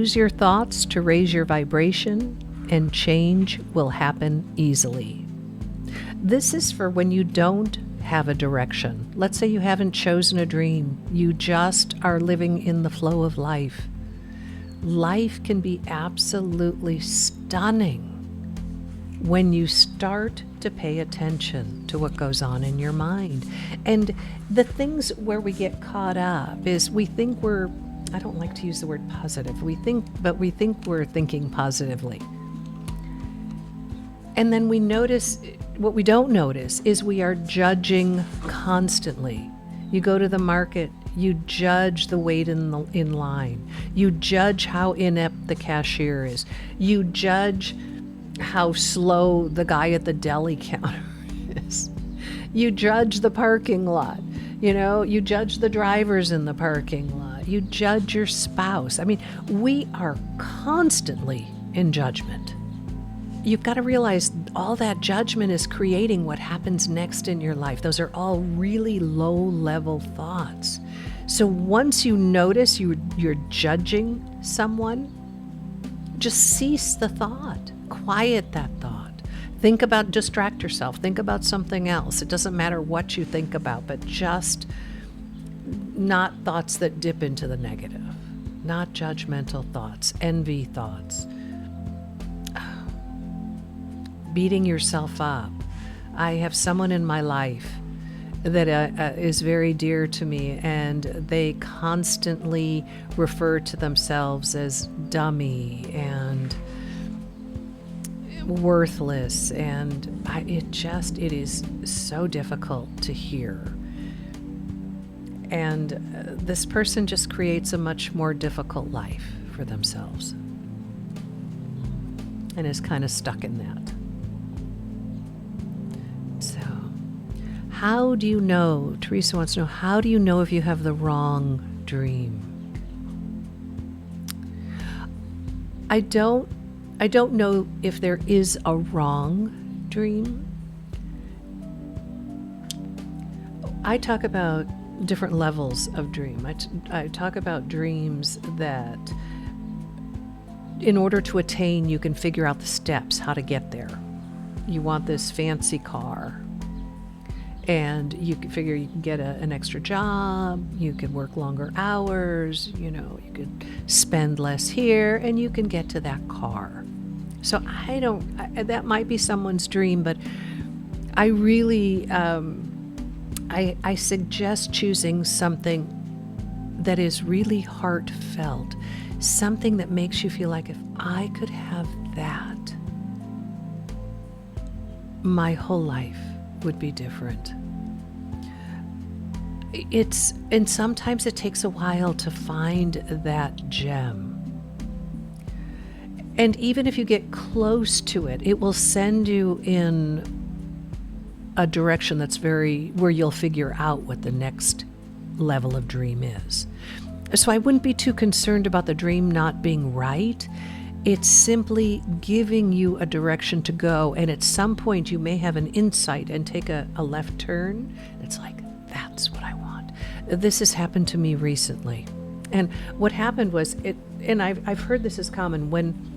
use your thoughts to raise your vibration, and change will happen easily. This is for when you don't have a direction. Let's say you haven't chosen a dream. You just are living in the flow of life. Life can be absolutely stunning when you start to pay attention to what goes on in your mind. And the things where we get caught up is we think we're, I don't like to use the word positive, we think we're thinking positively. And then we notice, what we don't notice is we are judging constantly. You go to the market, you judge the wait in line. You judge how inept the cashier is. You judge how slow the guy at the deli counter is. You judge the parking lot. You judge the drivers in the parking lot. You judge your spouse. I mean, we are constantly in judgment. You've got to realize all that judgment is creating what happens next in your life. Those are all really low-level thoughts. So once you notice you're judging someone, just cease the thought. Quiet that thought. Distract yourself. Think about something else. It doesn't matter what you think about, but just not thoughts that dip into the negative, not judgmental thoughts, envy thoughts. Beating yourself up. I have someone in my life that is very dear to me, and they constantly refer to themselves as dummy and worthless, and it is so difficult to hear. And this person just creates a much more difficult life for themselves and is kind of stuck in that. So, how do you know? Teresa wants to know, how do you know if you have the wrong dream? I don't know if there is a wrong dream. I talk about different levels of dream. I talk about dreams that, in order to attain, you can figure out the steps, how to get there. You want this fancy car, and you can figure you can get an extra job, you could work longer hours, you could spend less here, and you can get to that car. So that might be someone's dream, but I really, I suggest choosing something that is really heartfelt, something that makes you feel like, if I could have that, my whole life would be different. And sometimes it takes a while to find that gem. And even if you get close to it, it will send you in a direction where you'll figure out what the next level of dream is. So I wouldn't be too concerned about the dream not being right. It's simply giving you a direction to go, and at some point you may have an insight and take a left turn. It's like, that's what I want. This has happened to me recently. And what happened was, and I've heard this is common, when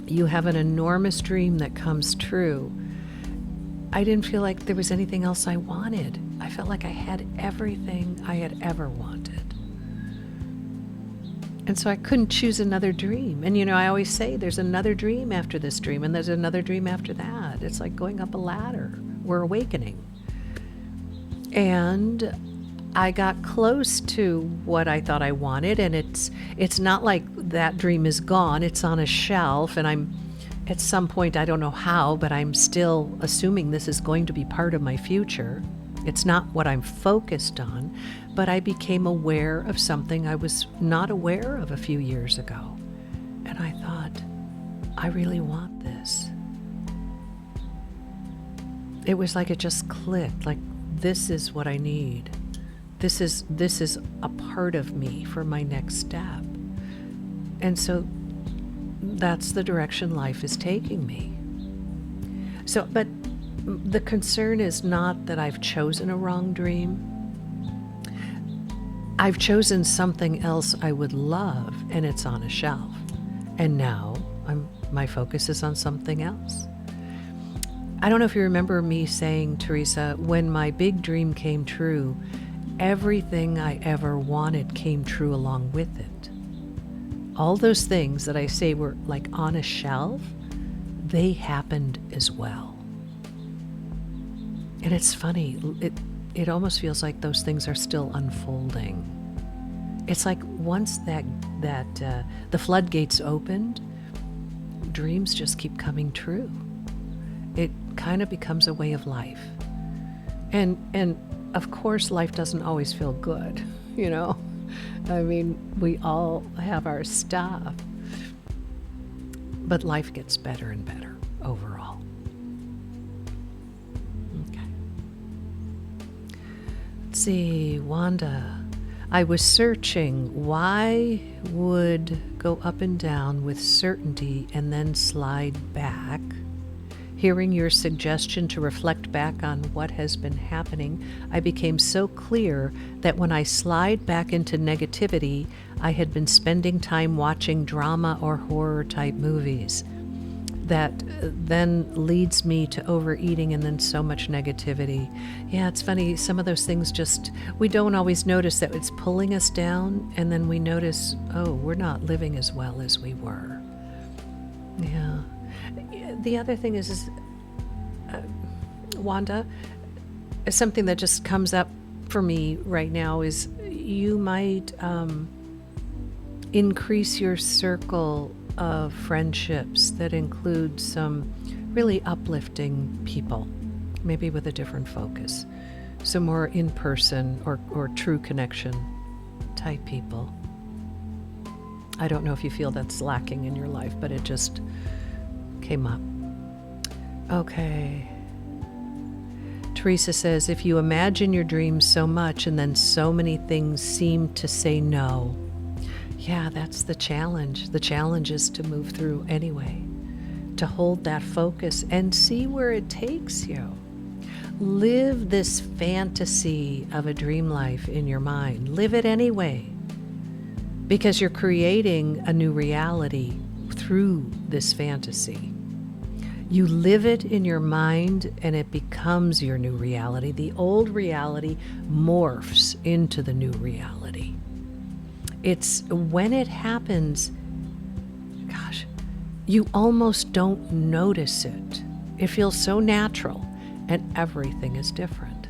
you have an enormous dream that comes true, I didn't feel like there was anything else I wanted. I felt like I had everything I had ever wanted. And so I couldn't choose another dream. And I always say there's another dream after this dream, and there's another dream after that. It's like going up a ladder. We're awakening. And I got close to what I thought I wanted, and it's not like that dream is gone. It's on a shelf, and I'm at some point, I don't know how, but I'm still assuming this is going to be part of my future. It's not what I'm focused on, but I became aware of something I was not aware of a few years ago. And I thought, I really want this. It was like it just clicked, like, this is what I need. This is a part of me for my next step. And so that's the direction life is taking me. So, but the concern is not that I've chosen a wrong dream. I've chosen something else I would love, and it's on a shelf. And now my focus is on something else. I don't know if you remember me saying, Teresa, when my big dream came true, everything I ever wanted came true along with it. All those things that I say were like on a shelf, they happened as well. And it's funny, it almost feels like those things are still unfolding. It's like once that the floodgates opened, dreams just keep coming true. It kind of becomes a way of life. And of course, life doesn't always feel good, you know? I mean, we all have our stuff. But life gets better and better overall. Okay. Let's see, Wanda. I was searching why would go up and down with certainty and then slide back. Hearing your suggestion to reflect back on what has been happening, I became so clear that when I slide back into negativity, I had been spending time watching drama or horror type movies. That then leads me to overeating and then so much negativity. Yeah, it's funny, some of those things we don't always notice that it's pulling us down, and then we notice, oh, we're not living as well as we were. Yeah. The other thing is Wanda, something that just comes up for me right now is you might increase your circle of friendships that include some really uplifting people, maybe with a different focus. So more in-person or true connection type people. I don't know if you feel that's lacking in your life, but it just came up. Okay. Teresa says, if you imagine your dreams so much and then so many things seem to say no. Yeah, that's the challenge. The challenge is to move through anyway, to hold that focus and see where it takes you. Live this fantasy of a dream life in your mind. Live it anyway, because you're creating a new reality through this fantasy. You live it in your mind and it becomes your new reality. The old reality morphs into the new reality. It's when it happens, gosh, you almost don't notice it. It feels so natural and everything is different.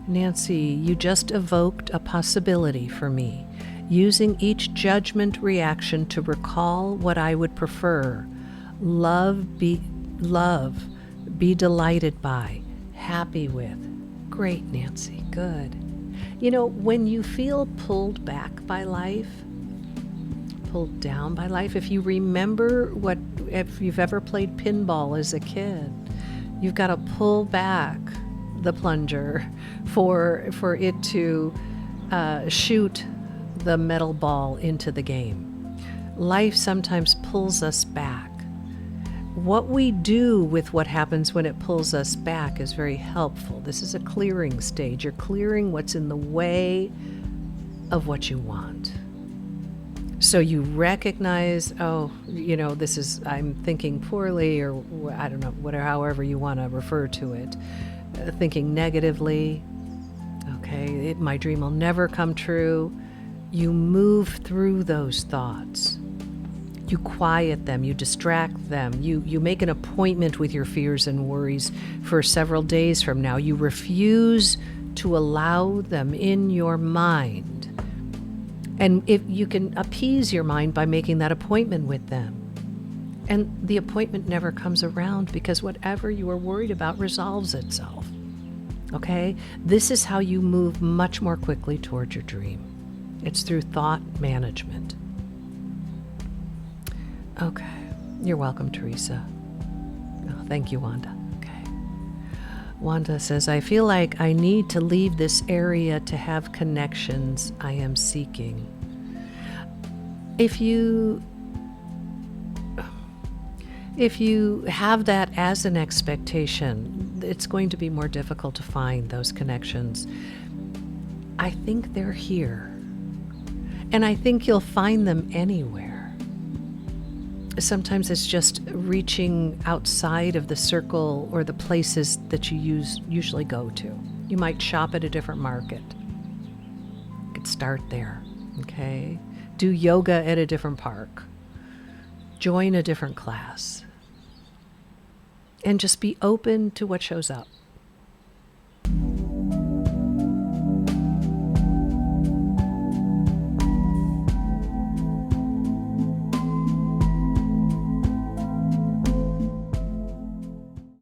Nancy, you just evoked a possibility for me. Using each judgment reaction to recall what I would prefer. Love, be delighted by, happy with. Great, Nancy, good. You know, when you feel pulled back by life, pulled down by life, if you remember if you've ever played pinball as a kid, you've got to pull back the plunger for it to shoot the metal ball into the game. Life sometimes pulls us back. What we do with what happens when it pulls us back is very helpful. This is a clearing stage. You're clearing what's in the way of what you want. So you recognize, I'm thinking poorly, or I don't know, whatever, however you want to refer to it. Thinking negatively. Okay, my dream will never come true. You move through those thoughts. You quiet them, you distract them, you make an appointment with your fears and worries for several days from now. You refuse to allow them in your mind. And if you can appease your mind by making that appointment with them. And the appointment never comes around because whatever you are worried about resolves itself. Okay? This is how you move much more quickly toward your dream. It's through thought management. Okay. You're welcome, Teresa. Oh, thank you, Wanda. Okay. Wanda says, I feel like I need to leave this area to have connections I am seeking. If you have that as an expectation, it's going to be more difficult to find those connections. I think they're here. And I think you'll find them anywhere. Sometimes it's just reaching outside of the circle or the places that you usually go to. You might shop at a different market. You could start there, okay? Do yoga at a different park. Join a different class. And just be open to what shows up.